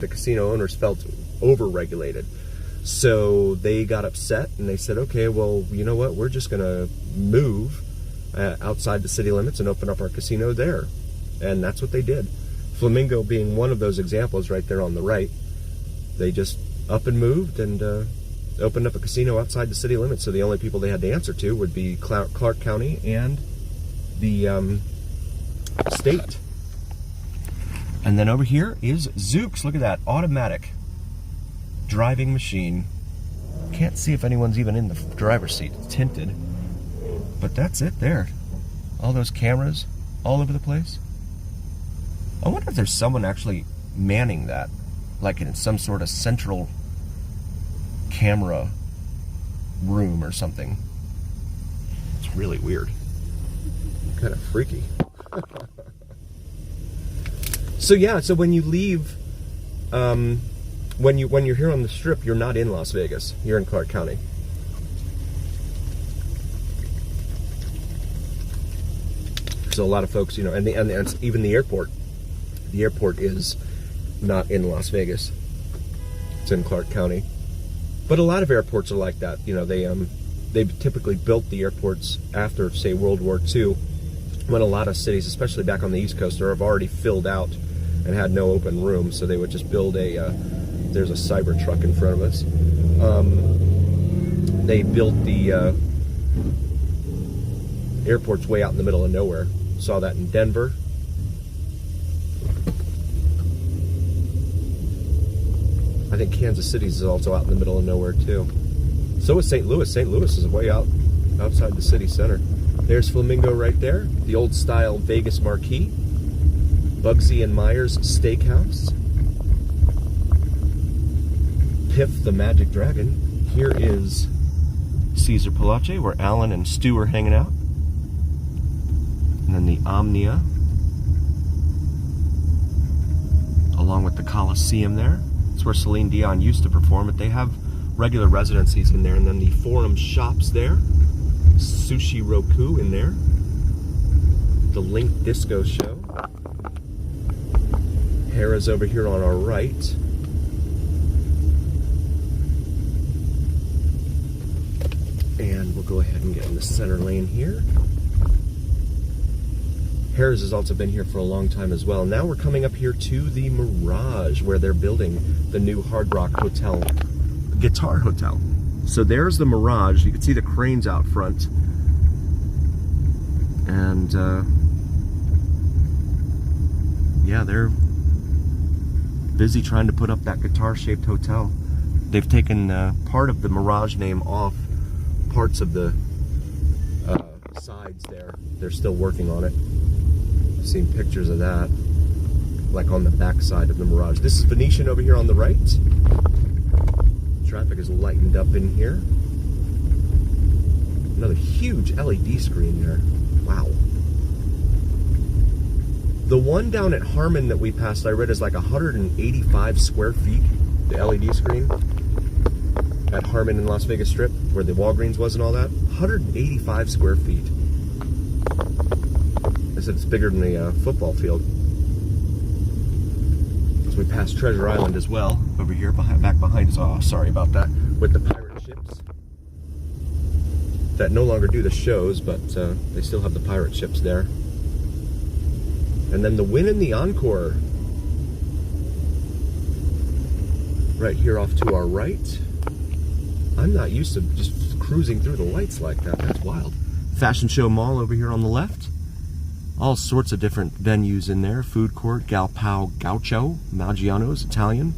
The casino owners felt over-regulated. So they got upset and they said, okay, well, you know what? We're just going to move outside the city limits and open up our casino there. And that's what they did. Flamingo being one of those examples right there on the right. They just up and moved and opened up a casino outside the city limits. So the only people they had to answer to would be Clark County and the state. And then over here is Zooks. Look at that, automatic driving machine. Can't see if anyone's even in the driver's seat. It's tinted. But that's it there. All those cameras all over the place. I wonder if there's someone actually manning that, like in some sort of central camera room or something. It's really weird. Kind of freaky. So yeah, so when you leave, when you're here on the Strip, you're not in Las Vegas. You're in Clark County. So a lot of folks, you know, and even the airport. The airport is not in Las Vegas. It's in Clark County. But a lot of airports are like that. You know, they typically built the airports after, say, World War II, when a lot of cities, especially back on the East Coast, have already filled out and had no open room. So they would just build there's a Cybertruck in front of us. They built the airports way out in the middle of nowhere. Saw that in Denver. I think Kansas City is also out in the middle of nowhere too. So is St. Louis. St. Louis is way outside the city center. There's Flamingo right there, the old style Vegas marquee. Bugsy and Myers Steakhouse. Piff the Magic Dragon. Here is Caesar Palace, where Alan and Stu are hanging out. And then the Omnia, along with the Coliseum there. It's where Celine Dion used to perform, but they have regular residencies in there. And then the Forum Shops there. Sushi Roku in there. The Link Disco Show. Harrah's over here on our right. And we'll go ahead and get in the center lane here. Harrah's has also been here for a long time as well. Now we're coming up here to the Mirage, where they're building the new Hard Rock Hotel, Guitar Hotel. So there's the Mirage. You can see the cranes out front. And yeah, they're busy trying to put up that guitar-shaped hotel. They've taken part of the Mirage name off parts of the sides there. They're still working on it. I've seen pictures of that, like on the back side of the Mirage. This is Venetian over here on the right. Traffic is lightened up in here. Another huge LED screen there. Wow. The one down at Harmon that we passed, I read, is like 185 square feet, the LED screen. At Harmon in Las Vegas Strip, where the Walgreens was and all that. 185 square feet. I said it's bigger than the football field. As we pass Treasure Island as well, over here, back behind us. Oh, sorry about that. With the pirate ships. That no longer do the shows, but they still have the pirate ships there. And then the Wynn and the Encore. Right here off to our right. I'm not used to just cruising through the lights like that. That's wild. Fashion Show Mall over here on the left. All sorts of different venues in there. Food court, Galpao Gaucho, Maggiano's Italian,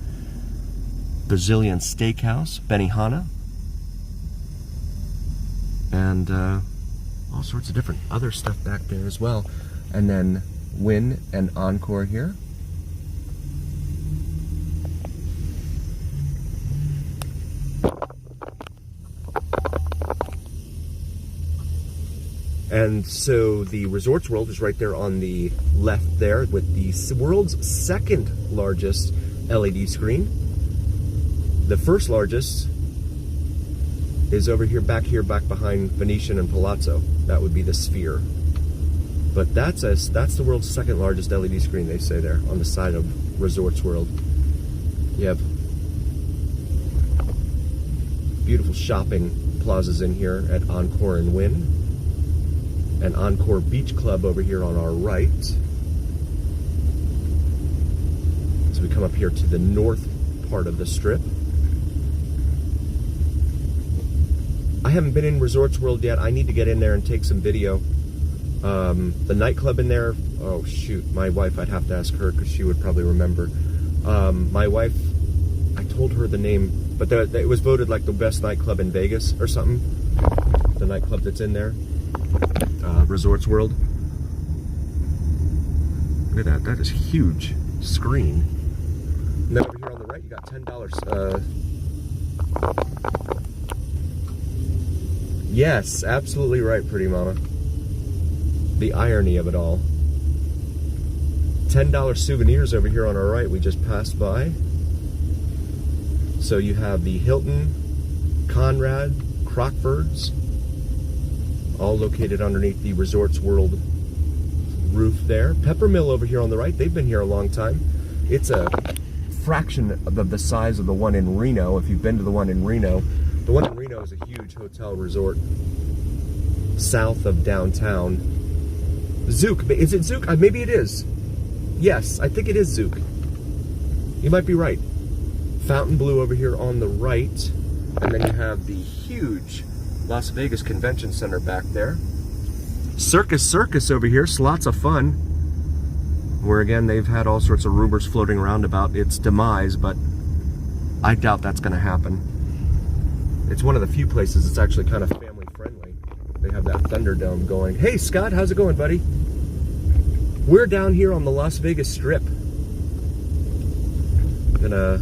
Brazilian Steakhouse, Benihana, and all sorts of different other stuff back there as well. And then Wynn and Encore here. And so the Resorts World is right there on the left there with the world's second largest LED screen. The first largest is over here, back behind Venetian and Palazzo. That would be the Sphere. But that's the world's second largest LED screen, they say there, on the side of Resorts World. You have beautiful shopping plazas in here at Encore and Wynn. And Encore Beach Club over here on our right. So we come up here to the north part of the strip. I haven't been in Resorts World yet. I need to get in there and take some video. The nightclub in there, oh shoot, my wife, I'd have to ask her because she would probably remember. My wife, I told her the name, but it was voted like the best nightclub in Vegas or something. The nightclub that's in there, Resorts World. Look at that, that is a huge screen. And then over here on the right, you got $10. Yes, absolutely right, pretty mama. The irony of it all. $10 souvenirs over here on our right, we just passed by. So you have the Hilton, Conrad, Crockford's, all located underneath the Resorts World roof there. Peppermill over here on the right, they've been here a long time. It's a fraction of the size of the one in Reno. If you've been to the one in Reno, the one in Reno is a huge hotel resort south of downtown. Zouk, is it Zouk? Maybe it is. Yes, I think it is Zouk. You might be right. Fontainebleau over here on the right, and then you have the huge Las Vegas Convention Center back there. Circus over here, so lots of fun. Where again, they've had all sorts of rumors floating around about its demise, but I doubt that's going to happen. It's one of the few places that's actually kind of family friendly. They have that Thunderdome going. Hey Scott, how's it going, buddy? We're down here on the Las Vegas Strip. Gonna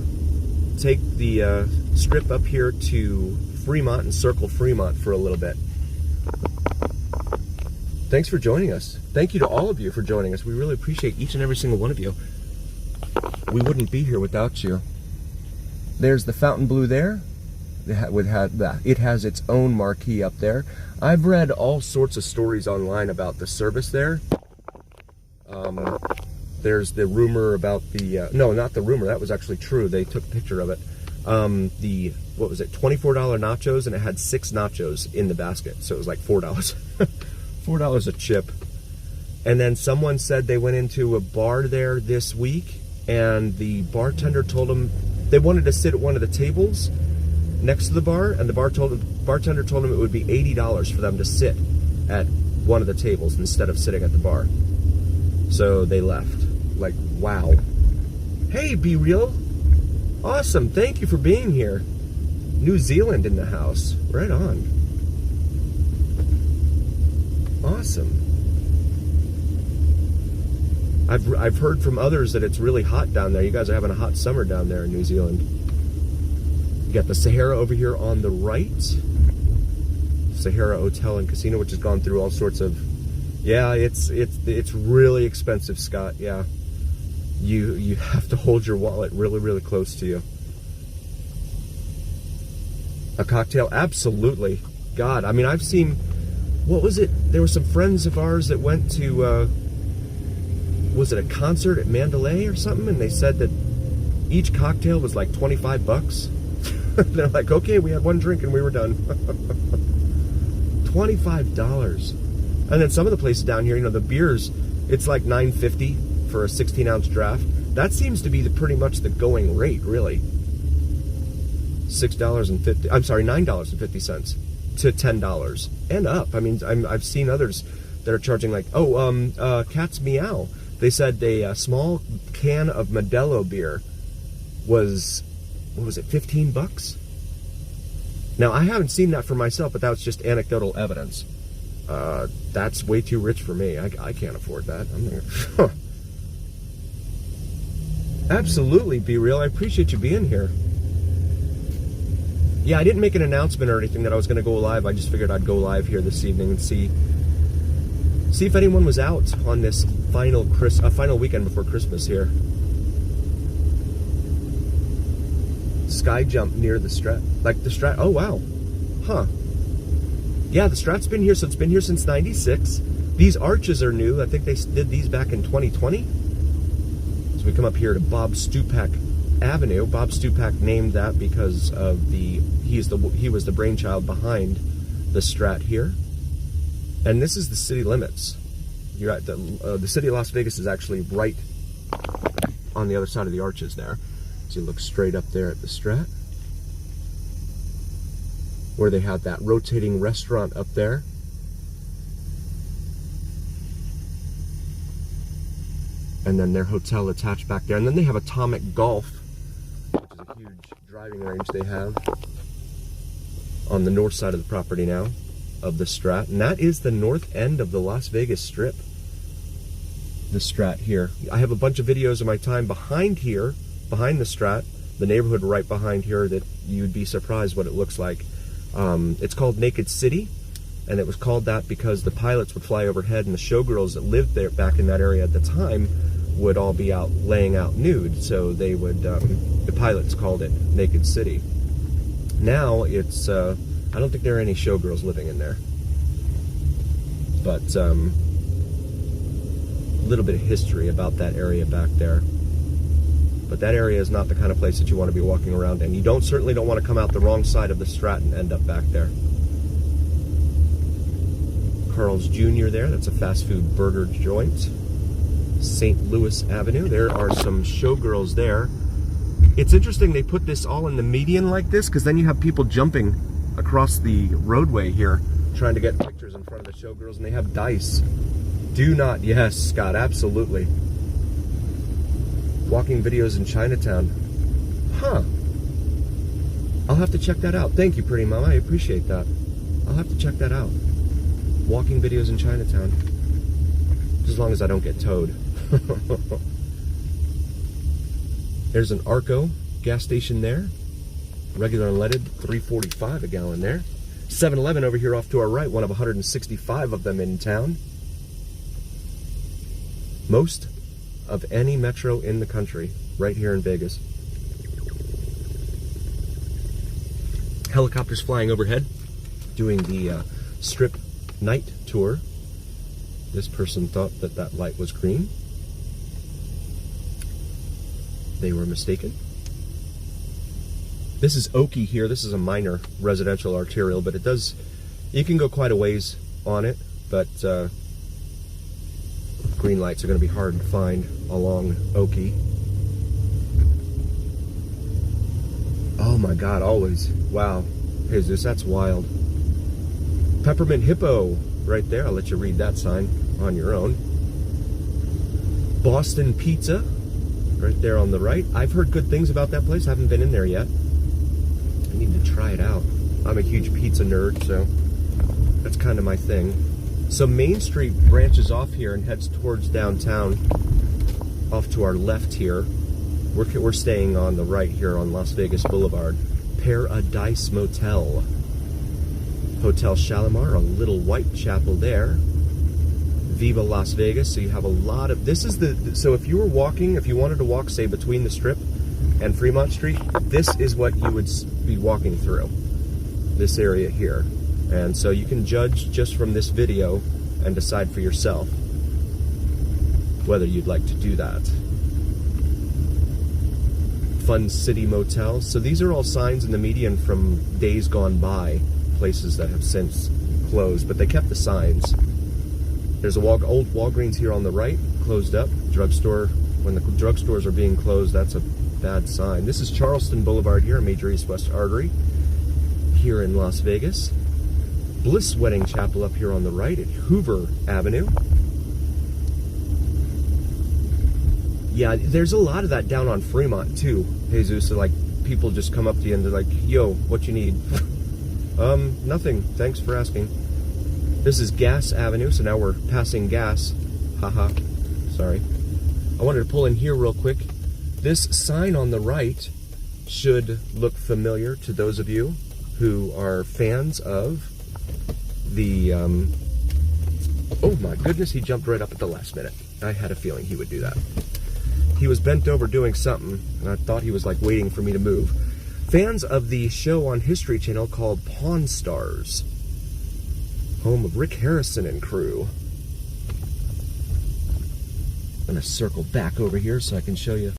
take the strip up here to Fremont and circle Fremont for a little bit. Thanks for joining us. Thank you to all of you for joining us. We really appreciate each and every single one of you. We wouldn't be here without you. There's the Fontainebleau there. It has its own marquee up there. I've read all sorts of stories online about the service there. There's the rumor about the no, not the rumor, that was actually true. They took a picture of it. The, what was it, $24 nachos, and it had 6 nachos in the basket, so it was like $4. $4 a chip. And then someone said they went into a bar there this week, and the bartender told them they wanted to sit at one of the tables next to the bar, and the bartender told them it would be $80 for them to sit at one of the tables instead of sitting at the bar. So they left. Like, wow. Hey, Be Real. Awesome. Thank you for being here. New Zealand in the house. Right on. Awesome. I've heard from others that it's really hot down there. You guys are having a hot summer down there in New Zealand. You got the Sahara over here on the right. Sahara Hotel and Casino, which has gone through all sorts of... Yeah, it's really expensive, Scott. Yeah. You have to hold your wallet really, really close to you. A cocktail? Absolutely. God, I mean, I've seen... What was it? There were some friends of ours that went to... was it a concert at Mandalay or something? And they said that each cocktail was like 25 bucks. They're like, okay, we had one drink and we were done. $25. And then some of the places down here, you know, the beers, it's like $9.50 for a 16-ounce draft. That seems to be pretty much the going rate, really. $9.50 to $10 and up. I mean, I've seen others that are charging like, Cat's Meow. They said a small can of Modelo beer was, what was it, 15 bucks? Now, I haven't seen that for myself, but that was just anecdotal evidence. That's way too rich for me. I can't afford that. Absolutely, Be Real. I appreciate you being here. Yeah, I didn't make an announcement or anything that I was going to go live. I just figured I'd go live here this evening and see if anyone was out on this final weekend before Christmas here. Sky jump near the Strat. Like the Strat. Oh, wow. Huh. Yeah, the Strat's been here, so it's been here since '96. These arches are new. I think they did these back in 2020. So we come up here to Bob Stupak Avenue. Bob Stupak named that because of he was the brainchild behind the Strat here. And this is the city limits. You're at the city of Las Vegas is actually right on the other side of the arches there. So you look straight up there at the Strat, where they have that rotating restaurant up there. And then their hotel attached back there. And then they have Atomic Golf, which is a huge driving range they have on the north side of the property now of the Strat. And that is the north end of the Las Vegas Strip, the Strat here. I have a bunch of videos of my time behind here, behind the Strat, the neighborhood right behind here, that you'd be surprised what it looks like. It's called Naked City, and it was called that because the pilots would fly overhead and the showgirls that lived there back in that area at the time would all be out laying out nude, so they would, the pilots called it Naked City. Now it's, I don't think there are any showgirls living in there, but a little bit of history about that area back there. But that area is not the kind of place that you want to be walking around in. You certainly don't want to come out the wrong side of the Strat and end up back there. Carl's Jr. there, that's a fast food burger joint. St. Louis Avenue, there are some showgirls there. It's interesting they put this all in the median like this, because then you have people jumping across the roadway here trying to get pictures in front of the showgirls, and they have dice. Do not, yes, Scott, absolutely. Walking videos in Chinatown. Huh. I'll have to check that out. Thank you, Pretty Mama, I appreciate that. I'll have to check that out. Walking videos in Chinatown. As long as I don't get towed. There's an Arco gas station there. Regular unleaded, $3.45 a gallon there. 7-Eleven over here off to our right, one of 165 of them in town. Most of any metro in the country, right here in Vegas. Helicopters flying overhead, doing the Strip night tour. This person thought that that light was green. They were mistaken. This is Oki here. This is a minor residential arterial, but it does, you can go quite a ways on it, but green lights are going to be hard to find along Oki. Oh my God, always. Wow. Jesus, that's wild. Peppermint Hippo right there. I'll let you read that sign on your own. Boston Pizza right there on the right. I've heard good things about that place. I haven't been in there yet. I need to try it out. I'm a huge pizza nerd, so that's kind of my thing. So Main Street branches off here and heads towards downtown, off to our left here. We're staying on the right here on Las Vegas Boulevard. Paradise Motel. Hotel Shalimar, a little Whitechapel there. Viva Las Vegas, so you have a lot of, this is the, so if you were walking, if you wanted to walk, say, between the Strip and Fremont Street, this is what you would be walking through, this area here. And so you can judge just from this video and decide for yourself whether you'd like to do that. Fun City Motel. So these are all signs in the median from days gone by, places that have since closed, but they kept the signs. There's a old Walgreens here on the right, closed up. Drugstore, when the drugstores are being closed, that's a bad sign. This is Charleston Boulevard here, a major east-west artery here in Las Vegas. Bliss Wedding Chapel up here on the right at Hoover Avenue. Yeah, there's a lot of that down on Fremont too, Jesus. So like people just come up to you and they're like, yo, what you need? Nothing, thanks for asking. This is Gas Avenue, so now we're passing gas. Haha, sorry. I wanted to pull in here real quick. This sign on the right should look familiar to those of you who are fans of the, oh my goodness, he jumped right up at the last minute. I had a feeling he would do that. He was bent over doing something, and I thought he was like waiting for me to move. Fans of the show on History Channel called Pawn Stars, home of Rick Harrison and crew. I'm gonna circle back over here so I can show you